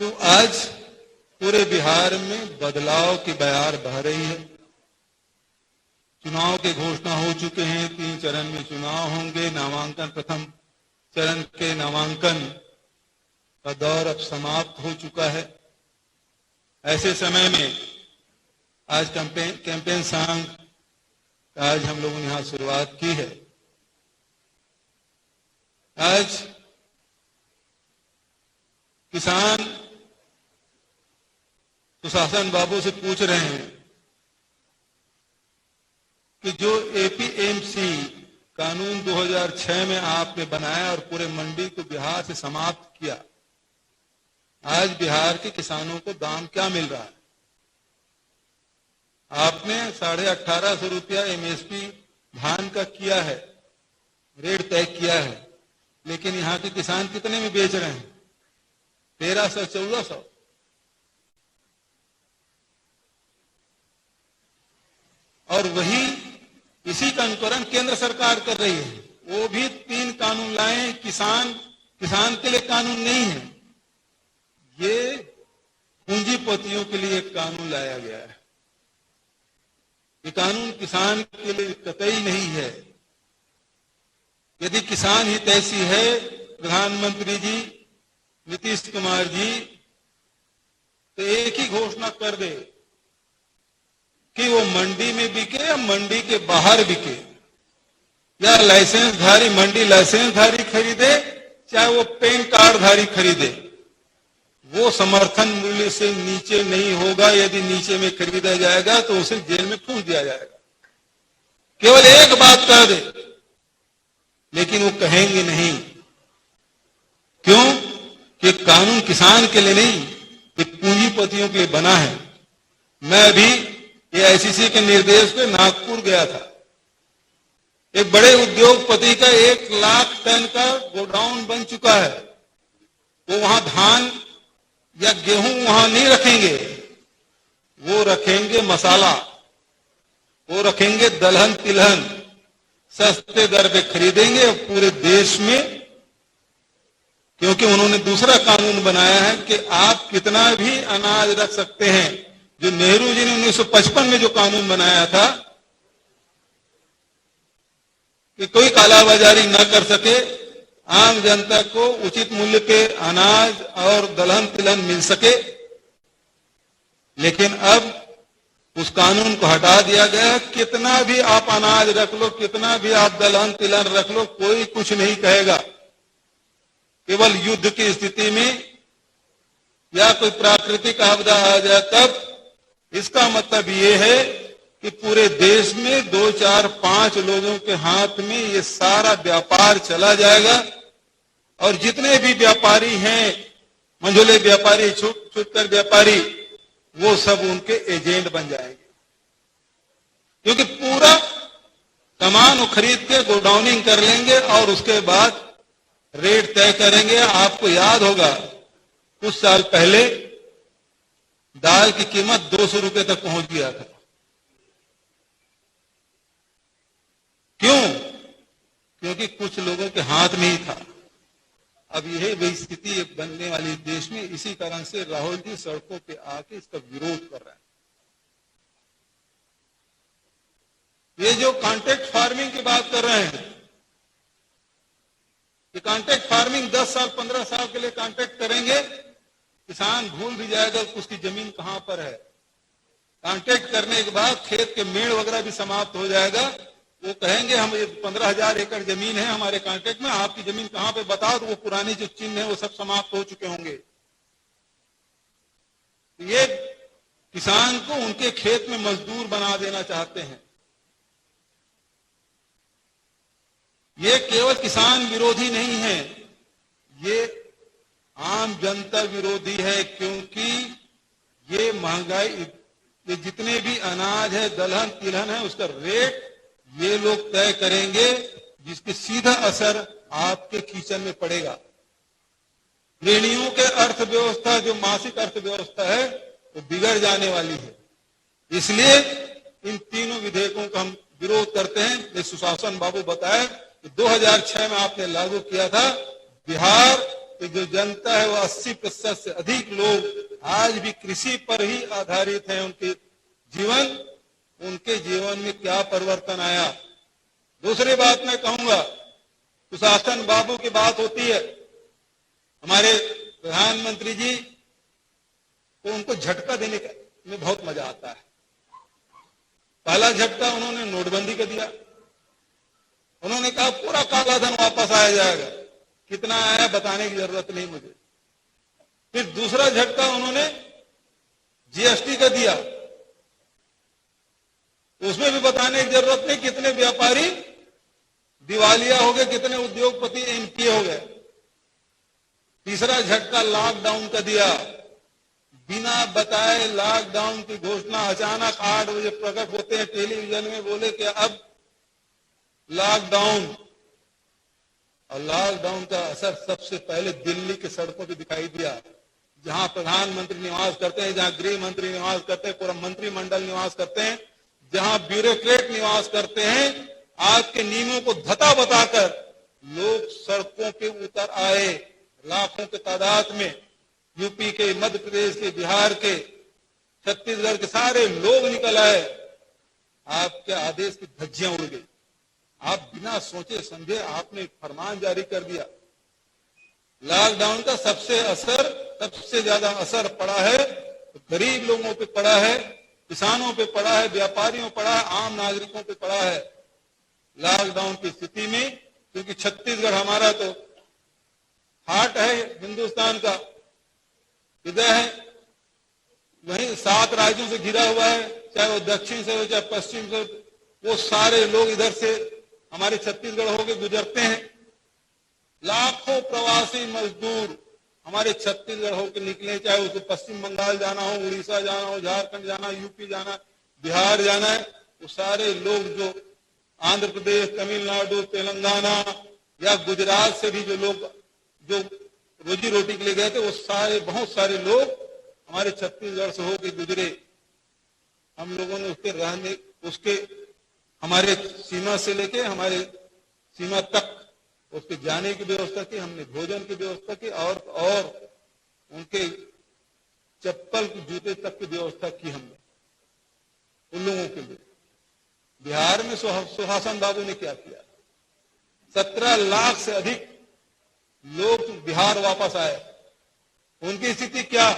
तो आज पूरे बिहार में बदलाव की बयार बह रही है। चुनाव के घोषणा हो चुके हैं, 3 चरण में चुनाव होंगे। नामांकन, प्रथम चरण के नामांकन का दौर अब समाप्त हो चुका है। ऐसे समय में आज कैंपेन सॉन्ग आज हम लोगों ने यहां शुरुआत की है। आज किसान सुशासन बाबू से पूछ रहे हैं कि जो एपीएमसी कानून 2006 में आपने बनाया और पूरे मंडी को बिहार से समाप्त किया, आज बिहार के किसानों को दाम क्या मिल रहा है? आपने 1850 रुपया एमएसपी धान का किया है, रेट तय किया है, लेकिन यहाँ के किसान कितने में बेच रहे हैं? 1300-1400। और वही इसी का अनुकरण केंद्र सरकार कर रही है। वो भी 3 कानून लाए। किसान के लिए कानून नहीं है, ये पूंजीपतियों के लिए एक कानून लाया गया है। ये कानून किसान के लिए कतई नहीं है। यदि किसान हित ऐसी है, प्रधानमंत्री जी नीतीश कुमार जी तो एक ही घोषणा कर दे कि वो मंडी में बिके या मंडी के बाहर बिके, या लाइसेंसधारी मंडी लाइसेंसधारी खरीदे, चाहे वो पैन कार्डधारी खरीदे, वो समर्थन मूल्य से नीचे नहीं होगा। यदि नीचे में खरीदा जाएगा तो उसे जेल में ठूस दिया जाएगा। केवल एक बात कह दे, लेकिन वो कहेंगे नहीं। क्यों? कि कानून किसान के लिए नहीं, ये पूंजीपतियों के लिए बना है। मैं अभी एआईसीसी के निर्देश पे नागपुर गया था। एक बड़े उद्योगपति का 1 लाख टन का गोडाउन बन चुका है। वो वहां धान या गेहूं वहां नहीं रखेंगे, वो रखेंगे मसाला, वो रखेंगे दलहन तिलहन, सस्ते दर पे खरीदेंगे पूरे देश में। क्योंकि उन्होंने दूसरा कानून बनाया है कि आप कितना भी अनाज रख सकते हैं। जो नेहरू जी ने 1955 में जो कानून बनाया था कि कोई कालाबाजारी न कर सके, आम जनता को उचित मूल्य के अनाज और दलहन तिलहन मिल सके, लेकिन अब उस कानून को हटा दिया गया। कितना भी आप अनाज रख लो, कितना भी आप दलहन तिलहन रख लो, कोई कुछ नहीं कहेगा। केवल युद्ध की स्थिति में या कोई प्राकृतिक आपदा आ जाए तब। इसका मतलब ये है कि पूरे देश में 2, 4, 5 लोगों के हाथ में ये सारा व्यापार चला जाएगा। और जितने भी व्यापारी हैं, मंझोले व्यापारी, छूटकर व्यापारी, वो सब उनके एजेंट बन जाएंगे। क्योंकि पूरा सामान वो खरीद के गोडाउनिंग कर लेंगे और उसके बाद रेट तय करेंगे। आपको याद होगा कुछ साल पहले दाल की कीमत 200 रुपए तक पहुंच गया था। क्यों? क्योंकि कुछ लोगों के हाथ में ही था। अब यही वही स्थिति बनने वाली देश में। इसी कारण से राहुल जी सड़कों पे आके इसका विरोध कर रहे हैं। ये जो कॉन्ट्रैक्ट फार्मिंग की बात कर रहे हैं, ये कॉन्ट्रैक्ट फार्मिंग 10 साल 15 साल के लिए कॉन्ट्रैक्ट करेंगे, किसान भूल भी जाएगा कि उसकी जमीन कहां पर है। कॉन्ट्रैक्ट करने के बाद खेत के मेड़ वगैरह भी समाप्त हो जाएगा। वो कहेंगे हम 15,000 एकड़ जमीन है हमारे कॉन्ट्रैक्ट में, आपकी जमीन कहां पे बताओ, तो वो पुराने जो चिन्ह है वो सब समाप्त हो चुके होंगे। ये किसान को उनके खेत में मजदूर बना देना चाहते हैं। ये केवल किसान विरोधी नहीं है, ये आम जनता विरोधी है। क्योंकि ये महंगाई, ये जितने भी अनाज है, दलहन तिलहन है, उसका रेट ये लोग तय करेंगे, जिसके सीधा असर आपके किचन में पड़ेगा। गृहिणियों के अर्थव्यवस्था, जो मासिक अर्थव्यवस्था है, वो बिगड़ जाने वाली है। इसलिए इन तीनों विधेयकों का हम विरोध करते हैं। ये सुशासन बाबू बताए 2006 में आपने लागू किया था। बिहार कि जो जनता है वो 80% से अधिक लोग आज भी कृषि पर ही आधारित हैं। उनके जीवन में क्या परिवर्तन आया। दूसरी बात मैं कहूंगा, सुशासन बाबू की बात होती है, हमारे प्रधानमंत्री जी को उनको झटका देने में बहुत मजा आता है। पहला झटका उन्होंने नोटबंदी का दिया। उन्होंने कहा पूरा काला धन वापस आया जाएगा, कितना आया बताने की जरूरत नहीं मुझे। फिर दूसरा झटका उन्होंने जीएसटी का दिया, उसमें भी बताने की जरूरत नहीं कितने व्यापारी दिवालिया हो गए, कितने उद्योगपति एमपीए हो गए। तीसरा झटका लॉकडाउन का दिया, बिना बताए लॉकडाउन की घोषणा अचानक 8 बजे प्रकट होते हैं टेलीविजन में, बोले कि अब लॉकडाउन। और लॉकडाउन का असर सबसे पहले दिल्ली की सड़कों पे दिखाई दिया, जहां प्रधानमंत्री निवास करते हैं, जहां गृह मंत्री निवास करते हैं, पूरा मंत्रिमंडल निवास करते हैं, जहां ब्यूरोक्रेट निवास करते हैं। आपके नियमों को धता बताकर लोग सड़कों पे उतर आए, लाखों की तादाद में। यूपी के, मध्य प्रदेश के, बिहार के, छत्तीसगढ़ के सारे लोग निकल आए। आपके आदेश की धज्जियां उड़ गई। आप बिना सोचे समझे आपने फरमान जारी कर दिया। लॉकडाउन का सबसे ज्यादा असर पड़ा है गरीब लोगों पे पड़ा है, किसानों पे पड़ा है, व्यापारियों पे पड़ा है, आम नागरिकों पे पड़ा है। लॉकडाउन की स्थिति में, क्योंकि छत्तीसगढ़ हमारा तो हार्ट है हिंदुस्तान का, हृदय है, वहीं 7 राज्यों से घिरा हुआ है, चाहे वो दक्षिण से हो चाहे पश्चिम से, वो सारे लोग इधर से हमारे छत्तीसगढ़ होके गुजरते हैं। लाखों प्रवासी मजदूर हमारे छत्तीसगढ़ होकर निकले, चाहे उसको पश्चिम बंगाल जाना हो, उड़ीसा जाना हो, झारखंड जाना, यूपी जाना, बिहार जाना है, वो सारे लोग जो आंध्र प्रदेश, तमिलनाडु, तेलंगाना या गुजरात से भी जो लोग जो रोजी रोटी के लिए गए थे, वो सारे बहुत सारे लोग हमारे छत्तीसगढ़ से होकर गुजरे। हम लोगों ने उसके हमारे सीमा से लेके हमारे सीमा तक उसके जाने की व्यवस्था की, हमने भोजन की व्यवस्था की और उनके चप्पल जूते तक की व्यवस्था की हमने उन लोगों के लिए। बिहार में सुशासन बाबू ने क्या किया, 17 लाख से अधिक लोग बिहार वापस आए। उनकी स्थिति क्या,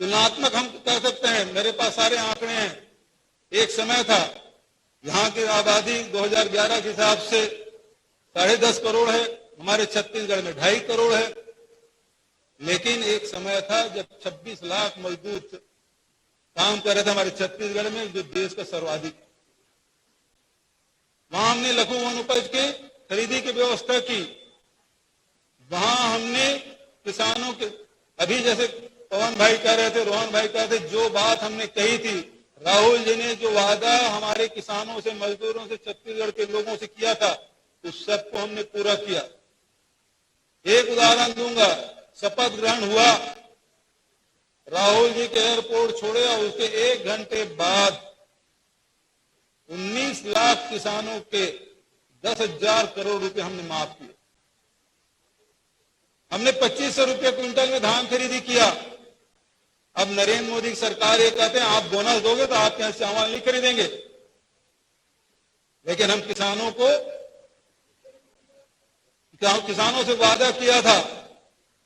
तुलनात्मक हम कह सकते हैं, मेरे पास सारे आंकड़े हैं। एक समय था यहाँ की आबादी 2011 के हिसाब से 10.5 करोड़ है, हमारे छत्तीसगढ़ में 2.5 करोड़ है। लेकिन एक समय था जब 26 लाख मजदूर काम कर रहे थे हमारे छत्तीसगढ़ में, जो देश का सर्वाधिक। वहां हमने लघु वनोपज की खरीदी की व्यवस्था की। वहां हमने किसानों के, अभी जैसे पवन भाई कह रहे थे, रोहन भाई कह रहे थे, जो बात हमने कही थी, राहुल जी ने जो वादा हमारे किसानों से, मजदूरों से, छत्तीसगढ़ के लोगों से किया था, उस सबको हमने पूरा किया। एक उदाहरण दूंगा, शपथ ग्रहण हुआ, राहुल जी के एयरपोर्ट छोड़े और उसके 1 घंटे बाद 19 लाख किसानों के 10,000 करोड़ रुपए हमने माफ किए। हमने 2500 रुपये क्विंटल में धान खरीदी किया। अब नरेंद्र मोदी की सरकार ये कहते हैं आप बोनस दोगे तो आपके यहां चावल नहीं खरीदेंगे, लेकिन हम किसानों से वादा किया था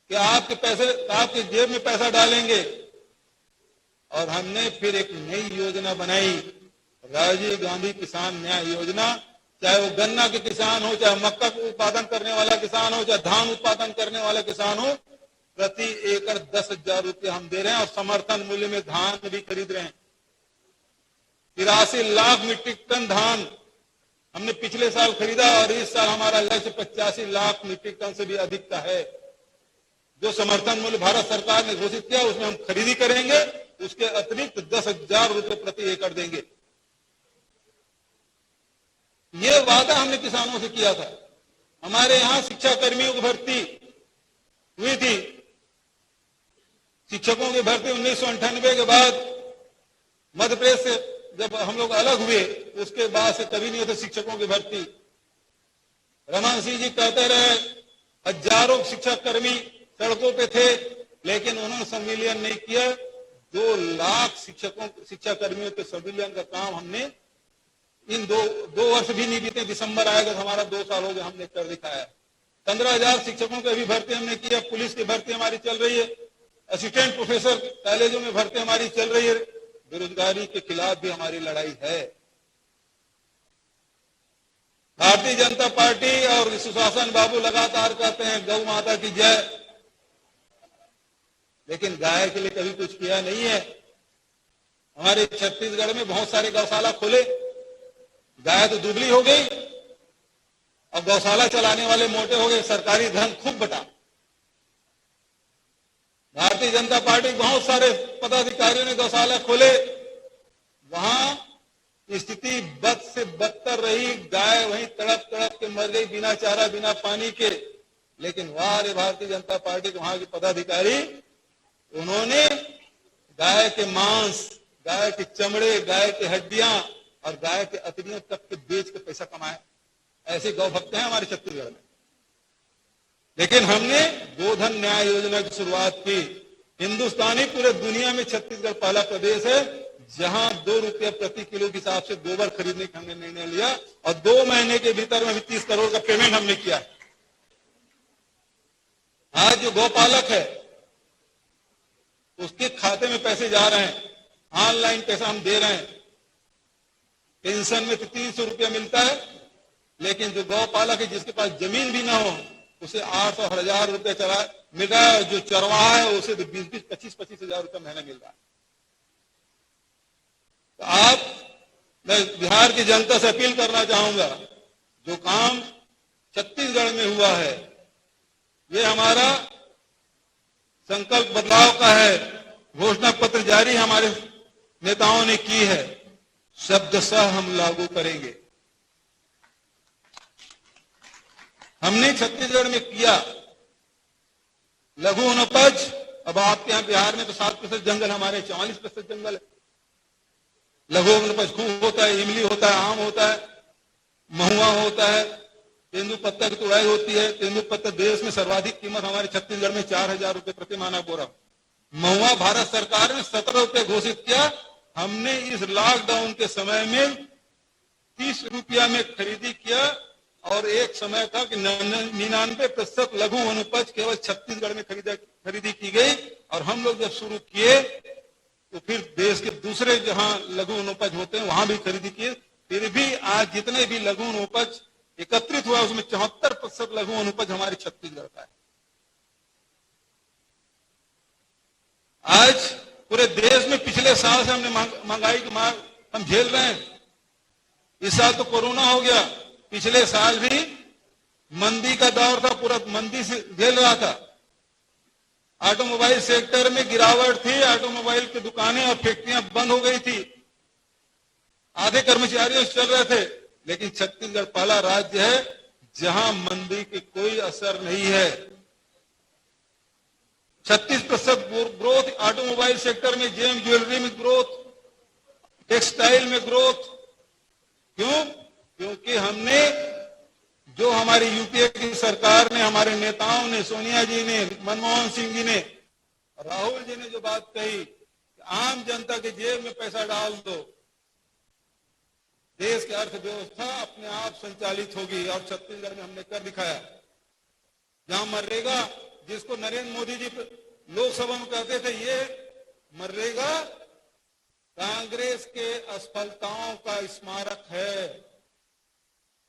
कि आपके जेब में पैसा डालेंगे। और हमने फिर एक नई योजना बनाई, राजीव गांधी किसान न्याय योजना। चाहे वो गन्ना के किसान हो, चाहे मक्का का उत्पादन करने वाला किसान हो, चाहे धान उत्पादन करने वाला किसान हो, प्रति एकड़ 10,000 रुपये हम दे रहे हैं और समर्थन मूल्य में धान भी खरीद रहे हैं। 83 लाख मीट्रिक टन धान हमने पिछले साल खरीदा और इस साल हमारा लक्ष्य 85 लाख मीट्रिक टन से भी अधिक का है। जो समर्थन मूल्य भारत सरकार ने घोषित किया उसमें हम खरीदी करेंगे, उसके अतिरिक्त 10,000 रुपये प्रति एकड़ देंगे। ये वादा हमने किसानों से किया था। हमारे यहां शिक्षा कर्मियों की भर्ती हुई थी। शिक्षकों की भर्ती 1998 के बाद, मध्य प्रदेश से जब हम लोग अलग हुए उसके बाद से कभी नहीं होते शिक्षकों की भर्ती। रमन सिंह जी कहते रहे हजारों शिक्षा कर्मी सड़कों पे थे, लेकिन उन्होंने संविलियन नहीं किया। 2 लाख शिक्षा कर्मियों के संविलियन का काम हमने इन दो वर्ष भी नहीं बीते, दिसंबर आएगा तो हमारा 2 साल हो गए, हमने कर दिखाया। 15,000 शिक्षकों की अभी भर्ती हमने किया, पुलिस की भर्ती हमारी चल रही है, असिस्टेंट प्रोफेसर कॉलेजों में भर्ती हमारी चल रही है। बेरोजगारी के खिलाफ भी हमारी लड़ाई है। भारतीय जनता पार्टी और सुशासन बाबू लगातार कहते हैं गौ माता की जय, लेकिन गाय के लिए कभी कुछ किया नहीं है। हमारे छत्तीसगढ़ में बहुत सारे गौशाला खोले, गाय तो दुबली हो गई और गौशाला चलाने वाले मोटे हो गए, सरकारी धन खूब बटा। भारतीय जनता पार्टी बहुत सारे पदाधिकारियों ने गौशाला खोले, वहां स्थिति बद से बदतर रही, गाय वहीं तड़प तड़प के मर गई बिना चारा बिना पानी के। लेकिन वाह रे भारतीय जनता पार्टी के वहां के पदाधिकारी, उन्होंने गाय के मांस, गाय के चमड़े, गाय की हड्डियां और गाय के अतड़ियों तक के बेच के पैसा कमाए। ऐसे गौ भक्त हैं हमारे छत्तीसगढ़ में। लेकिन हमने गोधन न्याय योजना की शुरुआत की। हिंदुस्तानी पूरे दुनिया में छत्तीसगढ़ पहला प्रदेश है जहां 2 रुपया प्रति किलो के हिसाब से गोबर खरीदने का हमने निर्णय लिया और 2 महीने के भीतर में 30 करोड़ का पेमेंट हमने किया। आज जो गौपालक है उसके खाते में पैसे जा रहे हैं, ऑनलाइन पैसा हम दे रहे हैं। पेंशन में तो 300 रुपया मिलता है, लेकिन जो गौपालक है जिसके पास जमीन भी ना हो उसे 800 1000 रुपया चला मिल रहा है। जो चरवाहा है उसे 20-20, 25-25 हजार रुपया महीना मिल रहा है। तो मैं बिहार की जनता से अपील करना चाहूंगा, जो काम छत्तीसगढ़ में हुआ है ये हमारा संकल्प बदलाव का है। घोषणा पत्र जारी हमारे नेताओं ने की है, शब्दशः हम लागू करेंगे। हमने छत्तीसगढ़ में किया लघु वनोपज। अब आपके यहां बिहार में तो 7% जंगल, हमारे 44% जंगल है। लघु वनोपज खूब होता है, इमली होता है, आम होता है, महुआ होता है, तेंदुपत्ता की तुड़ाई होती है। तेंदुपत्ता देश में सर्वाधिक कीमत हमारे छत्तीसगढ़ में 4000 रुपए प्रति माना बोरा। महुआ भारत सरकार ने 17 रुपए घोषित किया, हमने इस लॉकडाउन के समय में 30 रुपया में खरीदी किया और एक समय था कि 99% लघु वनोपज केवल छत्तीसगढ़ में खरीदी की गई। और हम लोग जब शुरू किए तो फिर देश के दूसरे जहां लघु वनोपज होते हैं वहां भी खरीदी किए। फिर भी आज जितने भी लघु वनोपज एकत्रित हुआ उसमें 74% लघु वनोपज हमारे छत्तीसगढ़ का है। आज पूरे देश में पिछले साल से हमने महंगाई की मार हम झेल रहे हैं। इस साल तो कोरोना हो गया, पिछले साल भी मंदी का दौर था, पूरा मंदी से झेल रहा था। ऑटोमोबाइल सेक्टर में गिरावट थी, ऑटोमोबाइल की दुकानें और फैक्ट्रियां बंद हो गई थी, आधे कर्मचारियों से चल रहे थे। लेकिन छत्तीसगढ़ पहला राज्य है जहां मंदी की कोई असर नहीं है। 36% ग्रोथ ऑटोमोबाइल सेक्टर में, जेम ज्वेलरी में ग्रोथ, टेक्सटाइल में ग्रोथ। क्यों? क्योंकि हमने जो हमारी यूपीए की सरकार ने, हमारे नेताओं ने, सोनिया जी ने, मनमोहन सिंह जी ने, राहुल जी ने जो बात कही, आम जनता के जेब में पैसा डाल दो, देश की अर्थव्यवस्था अपने आप संचालित होगी। और छत्तीसगढ़ में हमने कर दिखाया। जहां मनरेगा, जिसको नरेंद्र मोदी जी लोकसभा में कहते थे ये मनरेगा कांग्रेस के असफलताओं का स्मारक है,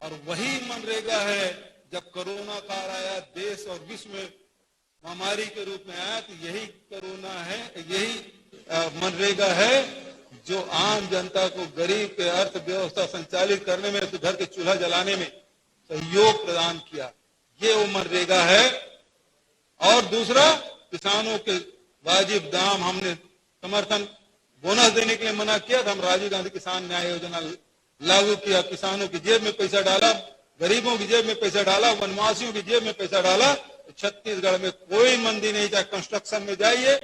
और वही मनरेगा है जब कोरोना काल आया, देश और विश्व में महामारी के रूप में आया, तो यही कोरोना है, यही मनरेगा है जो आम जनता को, गरीब के अर्थव्यवस्था संचालित करने में, तो घर के चूल्हा जलाने में सहयोग प्रदान किया। ये वो मनरेगा है। और दूसरा, किसानों के वाजिब दाम, हमने समर्थन बोनस देने के लिए मना किया था, हम राजीव गांधी किसान न्याय योजना लागू किया। किसानों की जेब में पैसा डाला, गरीबों की जेब में पैसा डाला, वनवासियों की जेब में पैसा डाला। तो छत्तीसगढ़ में कोई मंदी नहीं, चाहे कंस्ट्रक्शन में जाइए,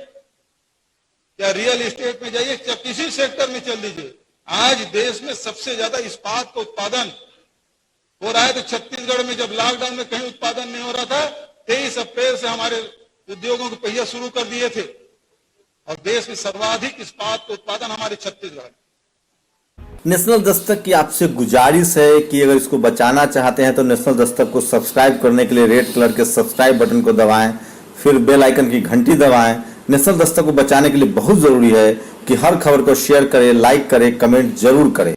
या रियल एस्टेट में जाइए, चाहे किसी सेक्टर में चल दीजिए। आज देश में सबसे ज्यादा इस्पात का उत्पादन हो रहा है। तो छत्तीसगढ़ में जब लॉकडाउन में कहीं उत्पादन नहीं हो रहा था, 23 अप्रैल से हमारे उद्योगों के पहिया शुरू कर दिए थे और देश में सर्वाधिक इस्पात का उत्पादन हमारे छत्तीसगढ़। नेशनल दस्तक की आपसे गुजारिश है कि अगर इसको बचाना चाहते हैं तो नेशनल दस्तक को सब्सक्राइब करने के लिए रेड कलर के सब्सक्राइब बटन को दबाएं, फिर बेल आइकन की घंटी दबाएं। नेशनल दस्तक को बचाने के लिए बहुत जरूरी है कि हर खबर को शेयर करें, लाइक करें, कमेंट जरूर करें।